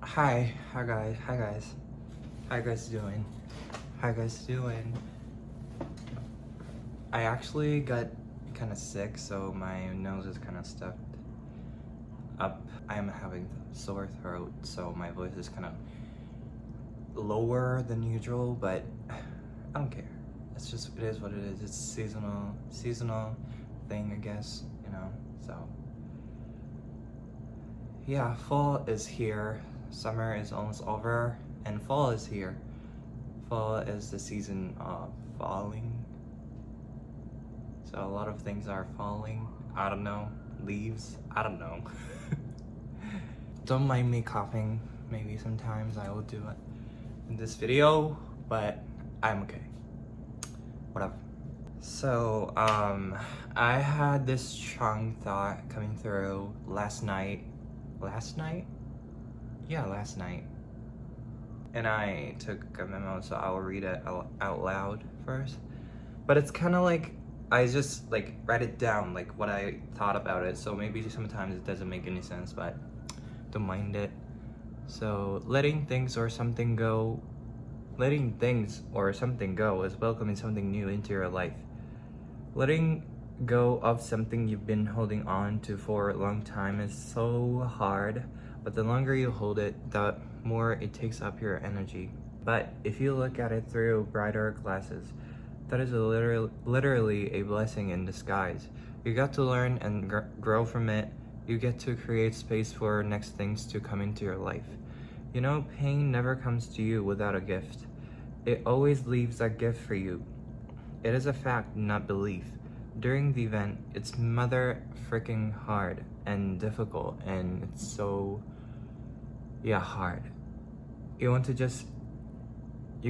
Hi guys, how you guys doing? How you guys doing? I actually got kind of sick, so my nose is kind of stuffed up. I am having sore throat, so my voice is kind of lower than usual, but I don't care. It's just, it is what it is. It's seasonal thing, I guess, you know, so. Yeah, fall is here, summer is almost over, and fall is here. Fall is the season of falling. So a lot of things are falling. I don't know. Leaves. I don't know. Don't mind me coughing. Maybe sometimes I will do it in this video, but I'm okay. Whatever. So, I had this strong thought coming through last night. Last night? Yeah, last night. And I took a memo, so I will read it out loud first. But it's kind of like I just like write it down, like what I thought about it. So maybe sometimes it doesn't make any sense, but don't mind it. So letting things or something go is welcoming something new into your life. Letting go of something you've been holding on to for a long time is so hard, but the longer you hold it, the more it takes up your energy. But if you look at it through brighter glasses, that is literally a blessing in disguise. You got to learn and grow from it. You get to create space for next things to come into your life. You know, pain never comes to you without a gift. It always leaves a gift for you. It is a fact, not belief. During the event, it's mother freaking hard and difficult, and it's so, hard. You're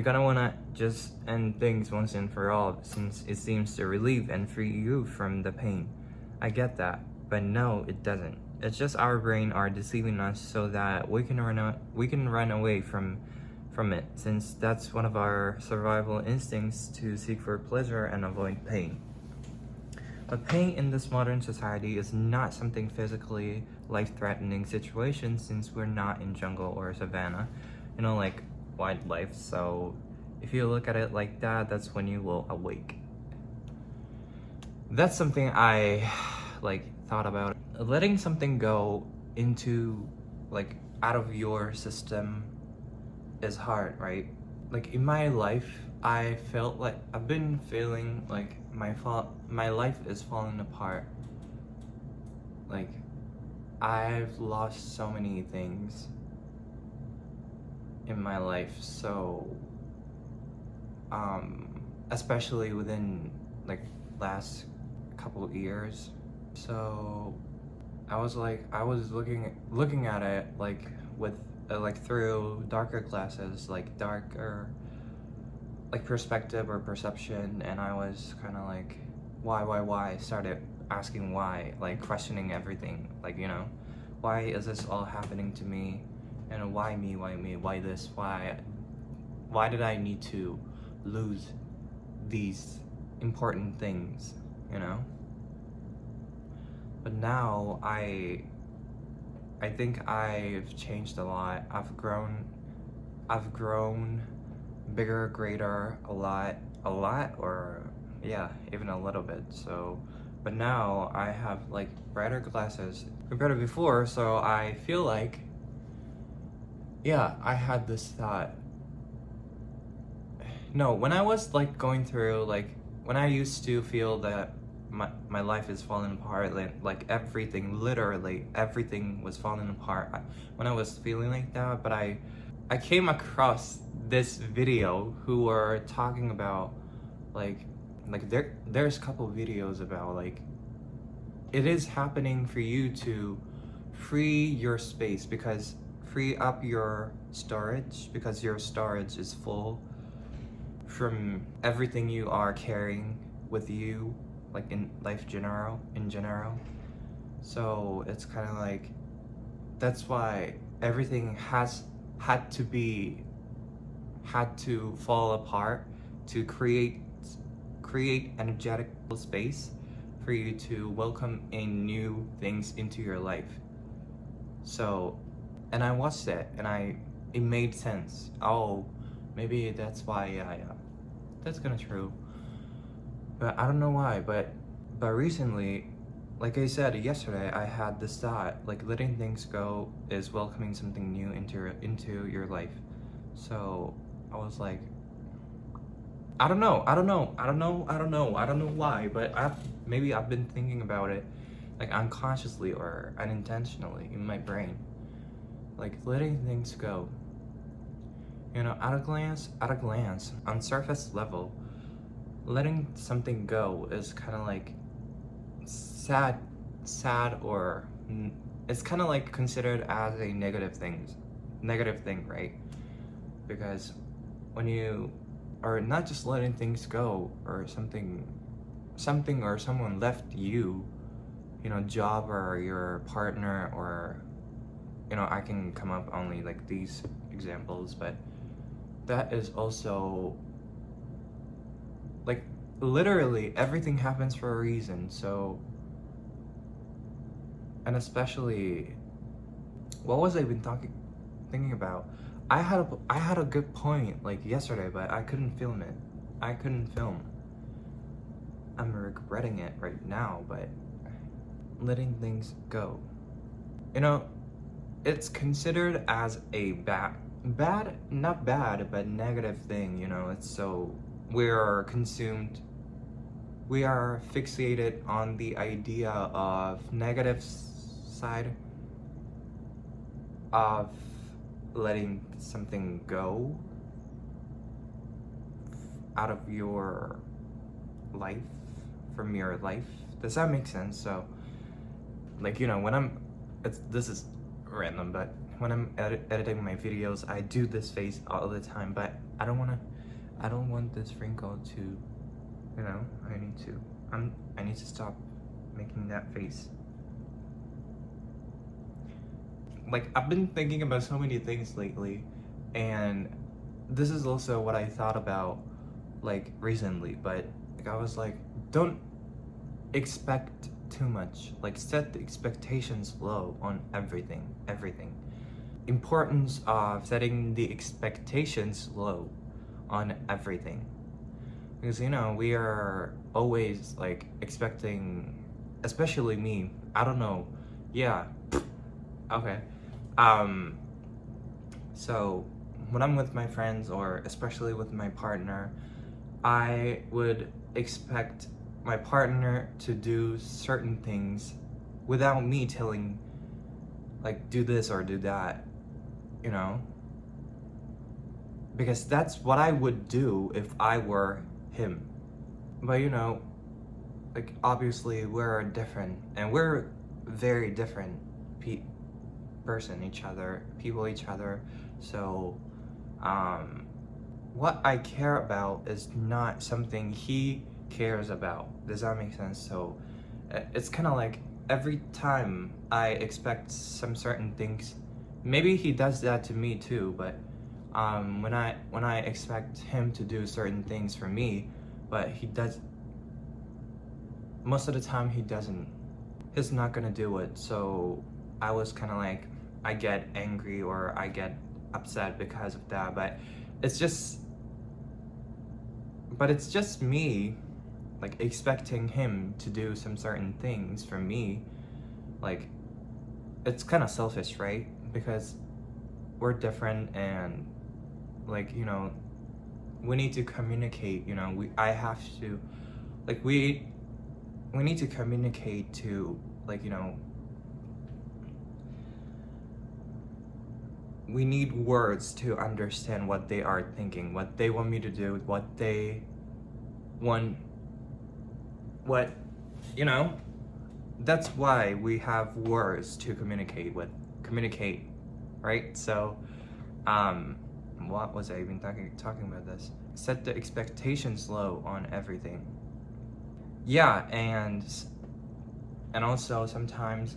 gonna wanna just end things once and for all, since it seems to relieve and free you from the pain. I get that, but no, it doesn't. It's just our brain are deceiving us so that we can run away from it, since that's one of our survival instincts, to seek for pleasure and avoid pain. But pain in this modern society is not something physically life-threatening situation, since we're not in jungle or savannah, like wildlife. So if you look at it like that, that's when you will awake. That's something I thought about. Letting something go into out of your system is hard, right? Like in my life, I felt like I've been feeling like my life is falling apart. Like I've lost so many things in my life, so especially within last couple of years. So I was looking at it with through darker glasses, darker perspective or perception, and I was kind of like, why? Started asking why, questioning everything, why is this all happening to me, and why me, why this, why did I need to lose these important things, But now I think I've changed a lot. I've grown bigger, greater, a lot, or even a little bit. So, but now I have brighter glasses compared to before, so I feel like, I had this thought. No, when I was going through, when I used to feel that my life is falling apart, everything, literally everything was falling apart when I was feeling like that. But I came across this video who were talking about there's a couple videos about it is happening for you to free your space, because free up your storage, because your storage is full from everything you are carrying with you, in life in general. So it's kind of that's why everything had to fall apart to create energetic space for you to welcome in new things into your life. So and I watched it, and it made sense. Oh, maybe that's why. Yeah, that's kind of true. But I don't know why. But recently, like I said yesterday, I had this thought, like letting things go is welcoming something new into your life. So I was like, I don't know why, but maybe I've been thinking about it, like unconsciously or unintentionally in my brain, like letting things go. You know, at a glance, on surface level, letting something go is kind of like sad, or it's kind of like considered as a negative thing, right? Because when you are not just letting things go, or something or someone left you, you know, job or your partner, or you know, I can come up only like these examples, but that is also like literally everything happens for a reason. So, and especially, what was I been thinking about? I had a good point like yesterday, but I couldn't film it. I'm regretting it right now, but letting things go. You know, it's considered as a not bad, but negative thing, you know. It's so we are fixated on the idea of negative side of letting something go out of your life, from your life. Does that make sense? So, like, you know, this is random, but when I'm editing my videos, I do this face all the time, but I don't want this wrinkle to, you know, I need to stop making that face. Like, I've been thinking about so many things lately, and this is also what I thought about like recently, but like I was like, don't expect too much. Like, set the expectations low on everything. Importance of setting the expectations low on everything, because you know, we are always like expecting, especially me, I don't know, yeah, okay, so when I'm with my friends, or especially with my partner, I would expect my partner to do certain things without me telling, like, do this or do that, you know? Because that's what I would do if I were him. But you know, like, obviously we're different, and we're very different people each other. So, what I care about is not something he cares about. Does that make sense? So, it's kind of like every time I expect some certain things, maybe he does that to me too, but when I expect him to do certain things for me, but he does, most of the time he doesn't, he's not gonna do it. So I was kind of like, I get angry or I get upset because of that, but it's just me, like, expecting him to do some certain things for me. Like, it's kind of selfish, right? Because we're different, and like, you know, we need to communicate, you know, we need to communicate to, like, you know, we need words to understand what they are thinking, what they want me to do, you know, that's why we have words to communicate, right? So, what was I even talking about this? Set the expectations low on everything. Yeah, and also sometimes,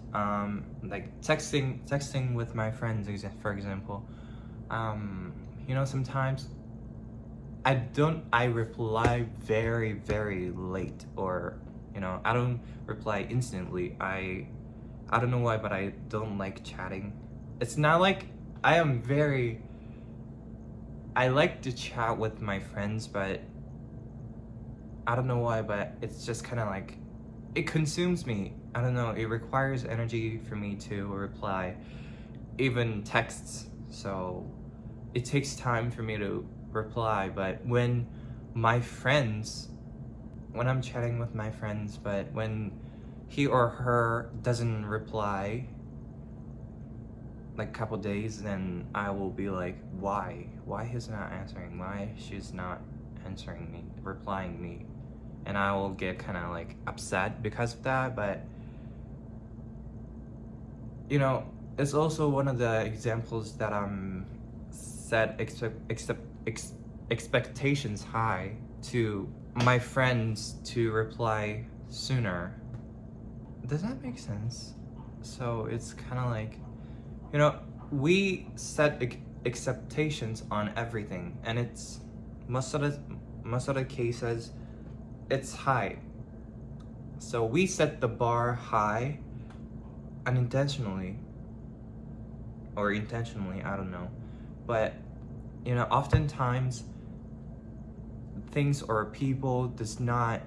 like texting with my friends, for example, you know, sometimes I reply very, very late, or, you know, I don't reply instantly. I don't know why, but I don't like chatting. It's not like I like to chat with my friends, but I don't know why, but it's just kind of like, it consumes me. I don't know, it requires energy for me to reply, even texts. So it takes time for me to reply. But my friends, when I'm chatting with my friends, but when he or her doesn't reply, like a couple days, then I will be like, why he's not answering, why she's not answering me, replying me, and I will get kind of like upset because of that. But you know, it's also one of the examples that I'm set expectations high to my friends to reply sooner. Does that make sense? So it's kind of like, you know, we set expectations on everything, and it's most of the cases it's high. So we set the bar high unintentionally or intentionally, I don't know. But you know, oftentimes things or people does not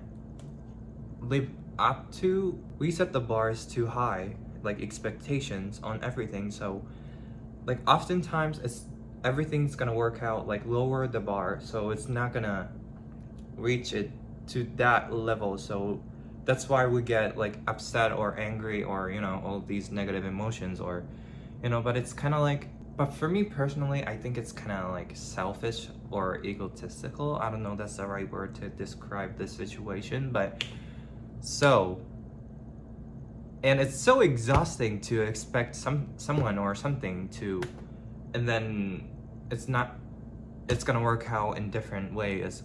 live up to, we set the bars too high, like expectations on everything. So like oftentimes it's everything's gonna work out, like lower the bar, so it's not gonna reach it to that level. So that's why we get like upset or angry, or you know, all these negative emotions, or you know. But it's kind of like, but for me personally, I think it's kind of like selfish or egotistical. I don't know that's the right word to describe this situation. But so, and it's so exhausting to expect someone or something to, and then it's gonna work out in different ways.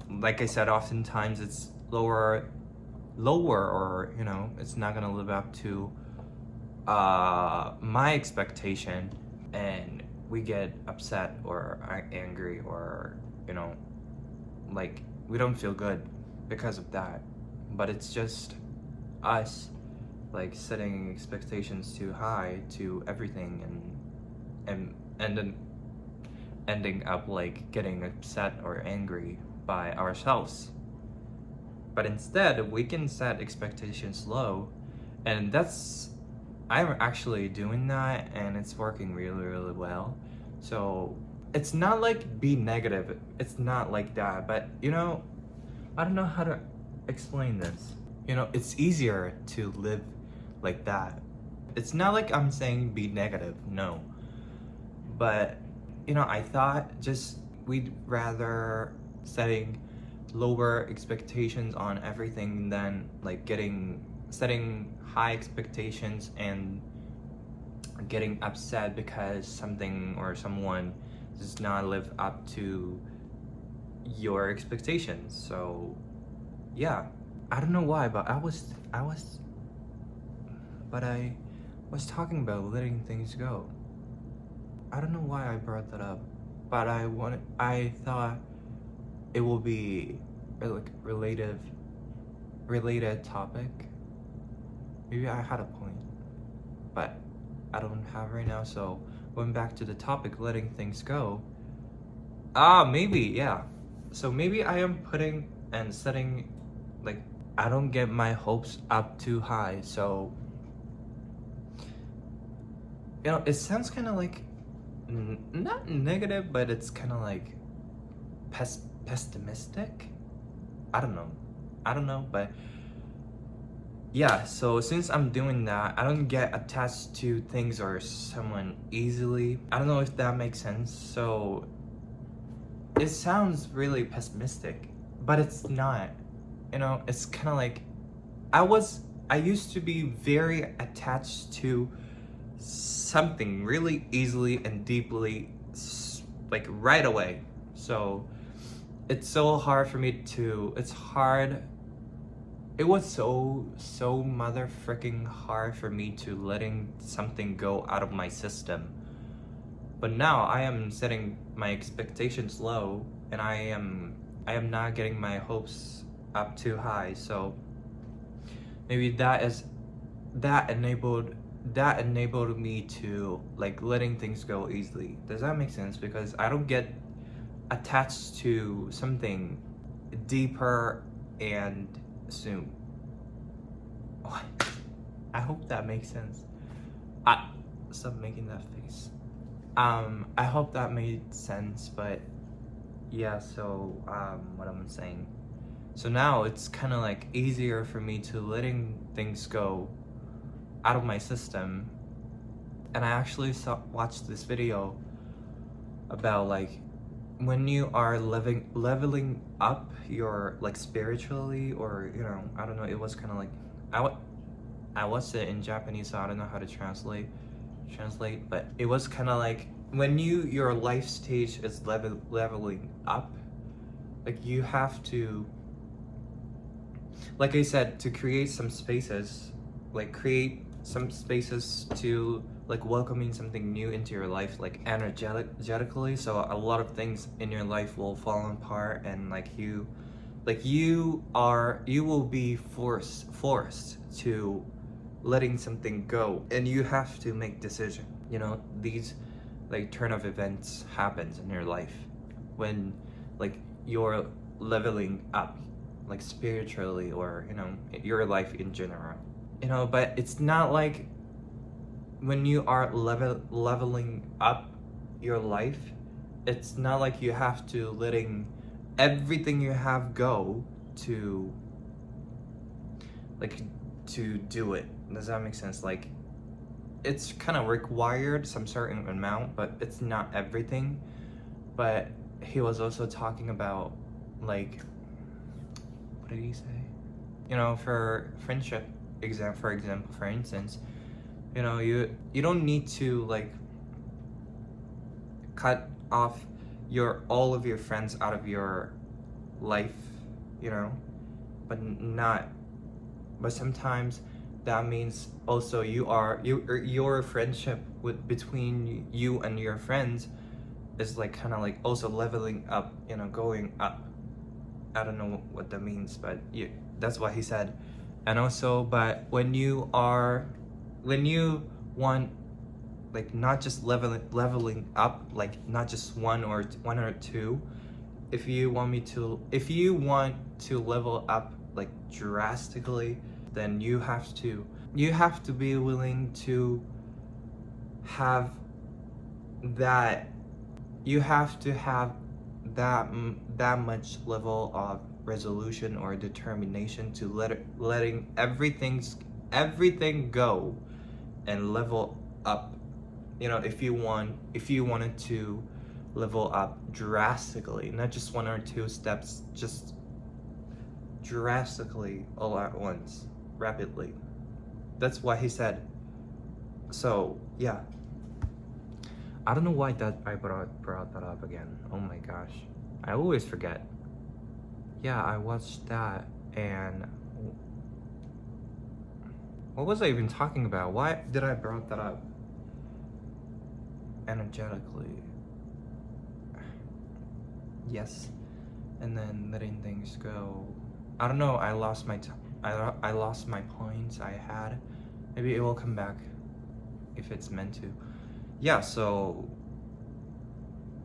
Like I said, oftentimes it's lower, or you know, it's not gonna live up to my expectation, and we get upset or angry, or you know, like we don't feel good because of that. But it's just us like setting expectations too high to everything, and then ending up like getting upset or angry by ourselves. But instead we can set expectations low, and I'm actually doing that, and it's working really well. So it's not like be negative, it's not like that. But you know, I don't know how to explain this. You know, it's easier to live like that. It's not like I'm saying be negative, no. But you know, I thought just we'd rather setting lower expectations on everything than like setting high expectations and getting upset because something or someone does not live up to your expectations. So yeah, I don't know why, but I was talking about letting things go. I don't know why I brought that up, but I thought it will be like related topic. Maybe I had a point, but I don't have right now. So going back to the topic, letting things go. Maybe, yeah. So maybe I am putting and setting, like, I don't get my hopes up too high. So you know, it sounds kind of like not negative, but it's kind of like pessimistic. I don't know, but yeah. So since I'm doing that, I don't get attached to things or someone easily. I don't know if that makes sense. So it sounds really pessimistic, but it's not. You know, it's kind of like I used to be very attached to something really easily and deeply, like right away. So it's so hard for me to, it was so mother freaking hard for me to letting something go out of my system. But now I am setting my expectations low, and I am not getting my hopes up too high. So maybe that enabled that enabled me to like letting things go easily. Does that make sense? Because I don't get attached to something deeper and soon. What? I hope that makes sense. Stop making that face. I hope that made sense, but yeah, so what I'm saying. So now it's kind of like easier for me to letting things go out of my system. And I actually watched this video about like when you are leveling up your like spiritually, or you know, I don't know, it was kind of like I watched it in Japanese, so I don't know how to translate, but it was kind of like when your life stage is leveling up, like you have to, like I said, to create some spaces, like create some spaces to like welcoming something new into your life, like energetically. So a lot of things in your life will fall apart, and you will be forced to letting something go, and you have to make decision. You know, these like turn of events happens in your life when like you're leveling up, like spiritually, or you know, your life in general. You know, but it's not like when you are leveling up your life, it's not like you have to letting everything you have go to like to do it. Does that make sense? Like it's kind of required some certain amount, but it's not everything. But he was also talking about like, what did he say? You know, for friendship for instance, you know, you don't need to like cut off all of your friends out of your life, you know, but sometimes that means also your friendship between you and your friends is like kind of like also leveling up, you know, going up. I don't know what that means, but that's what he said. And also, but when you want like not just leveling up, like not just one or two, if you want to level up like drastically, then you have to be willing to have that, you have to have that much level of resolution or determination to letting everything go and level up. You know, if you wanted to level up drastically, not just one or two steps, just drastically all at once, rapidly. That's what he said. So yeah, I don't know why that I brought that up again. Oh my gosh, I always forget. Yeah, I watched that, and what was I even talking about? Why did I brought that up? Energetically. Yes, and then letting things go. I don't know. I lost my I lost my points I had. Maybe it will come back if it's meant to. Yeah, so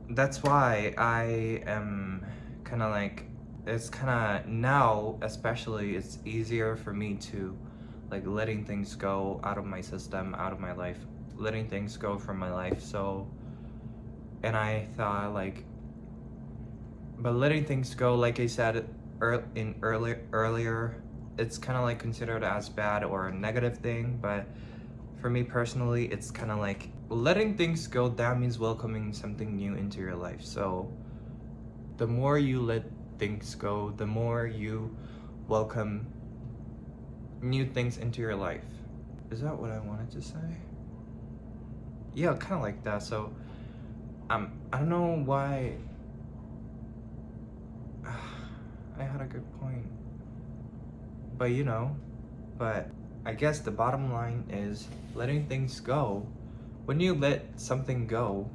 that's why I am kind of like, it's kind of now especially it's easier for me to like letting things go out of my system, out of my life, letting things go from my life. So, and I thought like, but letting things go, like I said earlier, it's kind of like considered as bad or a negative thing. But for me personally, it's kind of like letting things go, that means welcoming something new into your life. So the more you let things go, the more you welcome new things into your life. Is that what I wanted to say? Yeah, kind of like that. So I don't know why I had a good point, but you know, but I guess the bottom line is letting things go. When you let something go,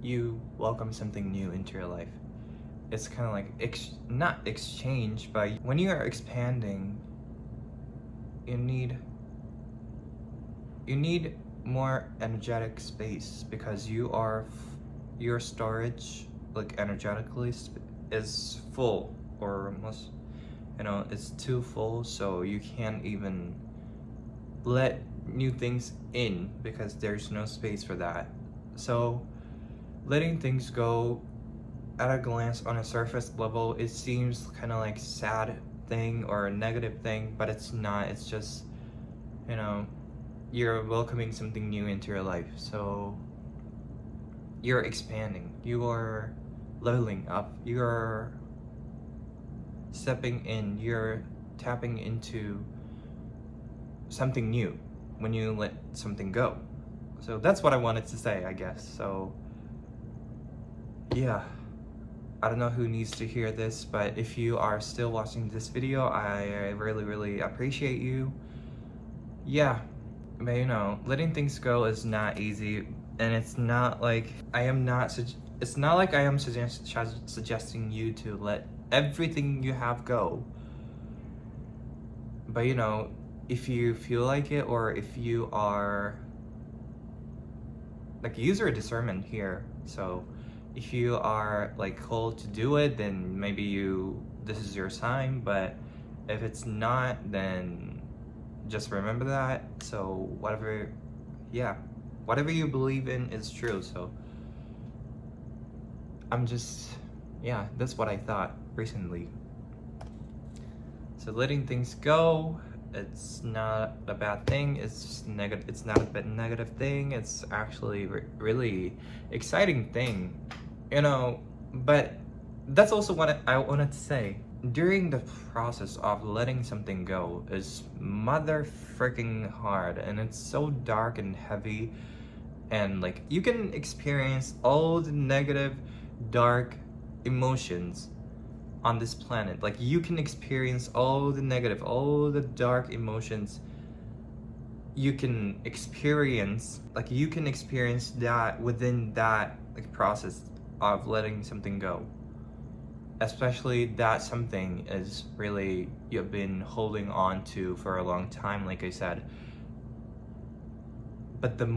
you welcome something new into your life. It's kind of like not exchange, but when you are expanding, you need you need more energetic space because your storage, like energetically, is full, or almost, it's too full, so you can't even let new things in because there's no space for that. So letting things go at a glance, on a surface level, it seems kind of like sad thing or a negative thing, but it's not. It's just, you're welcoming something new into your life. So you're expanding, you are leveling up, you're stepping in, you're tapping into something new when you let something go. So that's what I wanted to say, I guess. So yeah, I don't know who needs to hear this, but if you are still watching this video, I really, really appreciate you. Yeah, but letting things go is not easy, and it's not like I am suggesting you to let everything you have go. But if you feel like it, or if you are like, use your discernment here. So if you are like called to do it, then maybe this is your sign. But if it's not, then just remember that. So whatever you believe in is true. So that's what I thought recently. So letting things go, it's not a bad thing. It's not a bit negative thing. It's actually really exciting thing, But that's also what I wanted to say. During the process of letting something go is mother freaking hard, and it's so dark and heavy, and like you can experience all the negative, dark emotions on this planet. Like you can experience all the negative, all the dark emotions. You can experience that within that like process of letting something go. Especially that something is really you've been holding on to for a long time, like I said. But that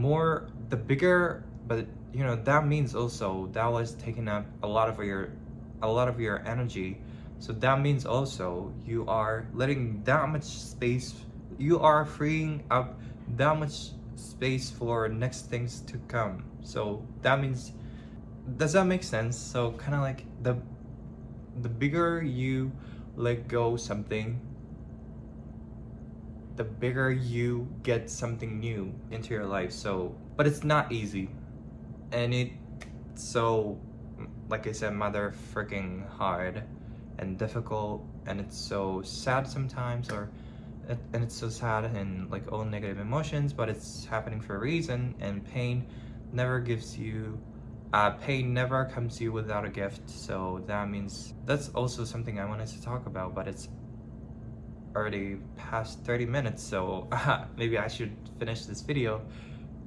means also that was taking up a lot of your energy. So that means also you are letting that much space, you are freeing up that much space for next things to come. So that means, does that make sense? So kind of like the bigger you let go something, the bigger you get something new into your life. So, but it's not easy, and so, like I said, mother freaking hard and difficult, and it's so sad sometimes, and it's so sad and like all negative emotions, but it's happening for a reason. And pain never comes to you without a gift. So that means, that's also something I wanted to talk about, but it's already past 30 minutes, so maybe I should finish this video.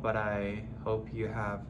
But I hope you have